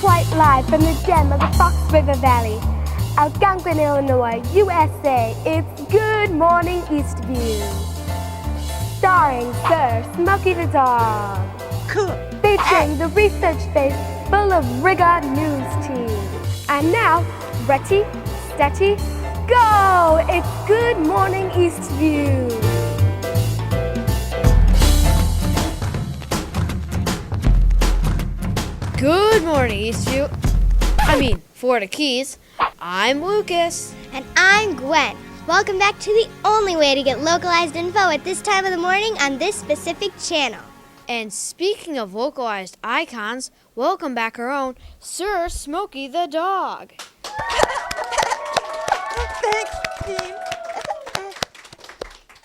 quite live from the gem of the Fox River Valley, Algonquin, Illinois, USA. It's Good Morning Eastview, starring Sir Smokey the Dog, featuring the research face full of rigor news team. And now, ready, steady, go! It's Good Morning Eastview. Good morning, Eastview. Florida Keys. I'm Lucas. And I'm Gwen. Welcome back to the only way to get localized info at this time of the morning on this specific channel. And speaking of localized icons, welcome back our own Sir Smokey the Dog. Thanks, team.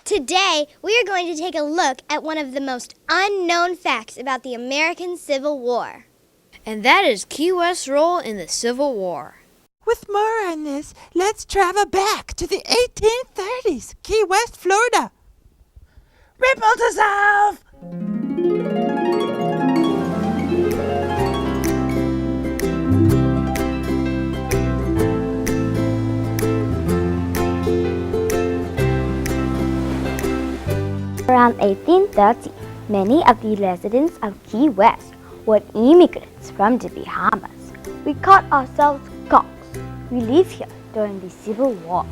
Today, we are going to take a look at one of the most unknown facts about the American Civil War. And that is Key West's role in the Civil War. With more on this, let's travel back to the 1830s, Key West, Florida. Ripple dissolve! Around 1830, many of the residents of Key West were immigrants from the Bahamas. We called ourselves Skunks. We lived here during the Civil War.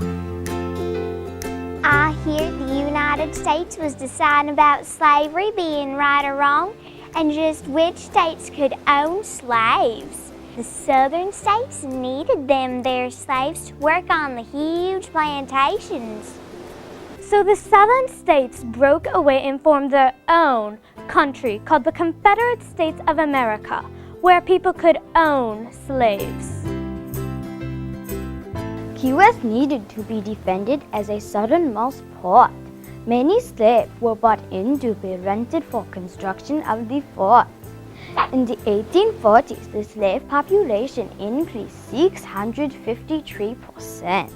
I hear the United States was deciding about slavery being right or wrong and just which states could own slaves. The southern states needed their slaves to work on the huge plantations. So the southern states broke away and formed their own country called the Confederate States of America, where people could own slaves. Key West needed to be defended as a southernmost port. Many slaves were brought in to be rented for construction of the forts. In the 1840s, the slave population increased 653%.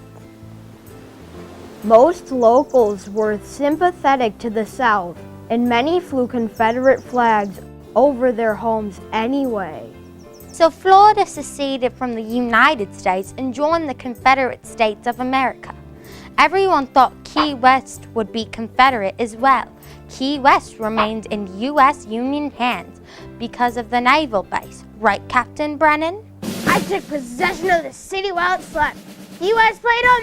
Most locals were sympathetic to the South, and many flew Confederate flags over their homes anyway. So Florida seceded from the United States and joined the Confederate States of America. Everyone thought Key West would be Confederate as well. Key West remains in U.S. Union hands because of the naval base. Right, Captain Brennan? I took possession of the city while it slept. The U.S. played a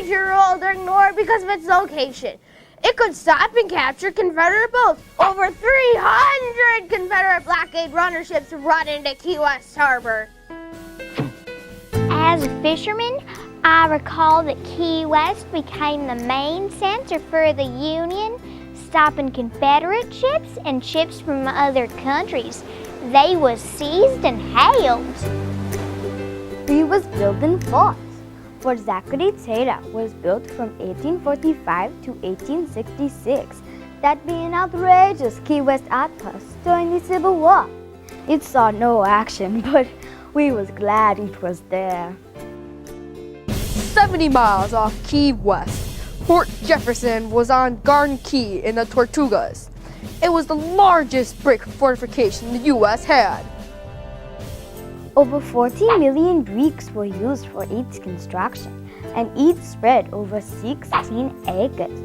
major role during the war because of its location. It could stop and capture Confederate boats. Over 300 Confederate blockade runner ships run into Key West Harbor. As a fisherman, I recall that Key West became the main center for the Union, stopping Confederate ships and ships from other countries. They was seized and hailed. We was building forts. Fort Zachary Taylor was built from 1845 to 1866. That being outrageous Key West outpost during the Civil War. It saw no action, but we was glad it was there. 70 miles off Key West, Fort Jefferson was on Garden Key in the Tortugas. It was the largest brick fortification the U.S. had. Over 40 million bricks were used for its construction, and it spread over 16 acres.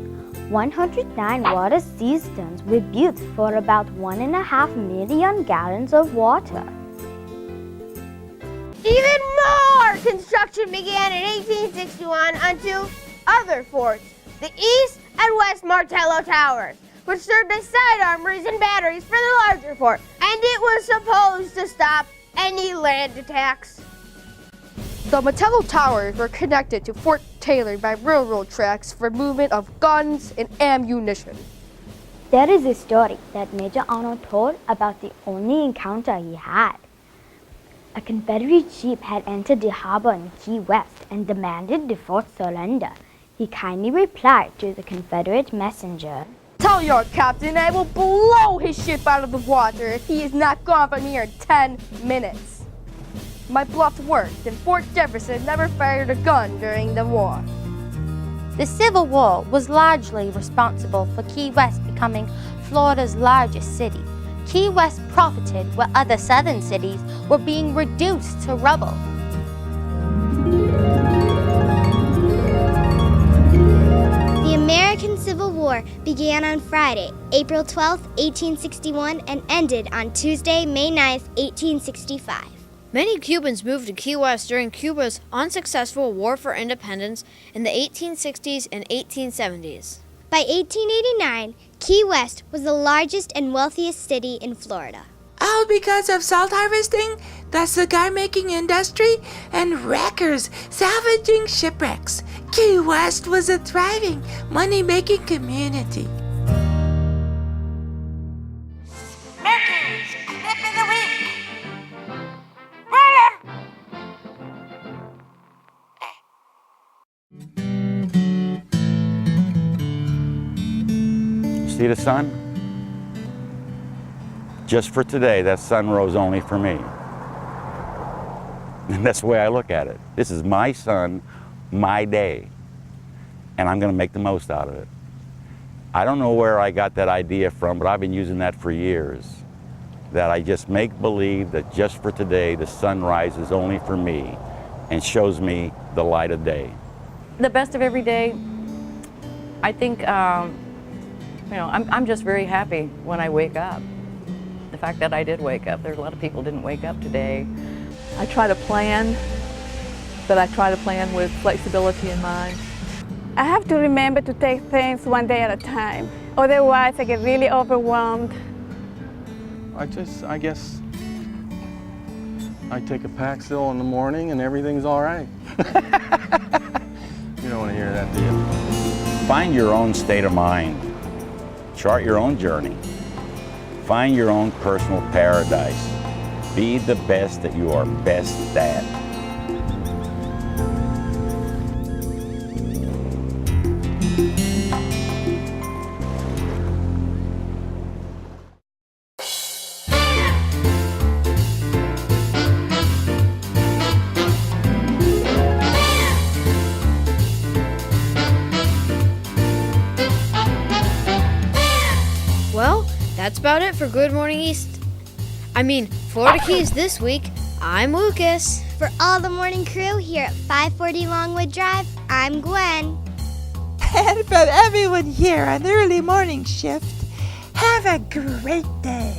109 water cisterns were built for about 1.5 million gallons of water. Even more construction began in 1861 on two other forts, the East and West Martello Towers, which served as side armories and batteries for the larger fort, and it was supposed to stop any land attacks. The Martello Towers were connected to Fort Taylor by railroad tracks for movement of guns and ammunition. There is a story that Major Arnold told about the only encounter he had. A Confederate ship had entered the harbor in Key West and demanded the fort surrender. He kindly replied to the Confederate messenger, "Tell your captain I will blow his ship out of the water if he is not gone from here in 10 minutes. My bluff worked, and Fort Jefferson never fired a gun during the war. The Civil War was largely responsible for Key West becoming Florida's largest city. Key West profited while other southern cities were being reduced to rubble. The American Civil War began on Friday, April 12, 1861, and ended on Tuesday, May 9, 1865. Many Cubans moved to Key West during Cuba's unsuccessful war for independence in the 1860s and 1870s. By 1889, Key West was the largest and wealthiest city in Florida. All because of salt harvesting, the cigar-making industry, and wreckers salvaging shipwrecks. Key West was a thriving, money-making community. Smokies, tip of the week. Roll 'em. See the sun? Just for today, that sun rose only for me. And that's the way I look at it. This is my sun, my day, and I'm going to make the most out of it. I don't know where I got that idea from, but I've been using that for years. That I just make believe that just for today, the sun rises only for me and shows me the light of day. The best of every day, I think, I'm just very happy when I wake up. The fact that I did wake up. There's a lot of people didn't wake up today. I try to plan, but I try to plan with flexibility in mind. I have to remember to take things one day at a time. Otherwise, I get really overwhelmed. I guess I take a Paxil in the morning and everything's all right. You don't want to hear that, do you? Find your own state of mind. Chart your own journey. Find your own personal paradise. Be the best that you are best at. Well, that's about it for Good Morning Florida Keys this week. I'm Lucas. For all the morning crew here at 540 Longwood Drive, I'm Gwen. And from everyone here on the early morning shift, have a great day.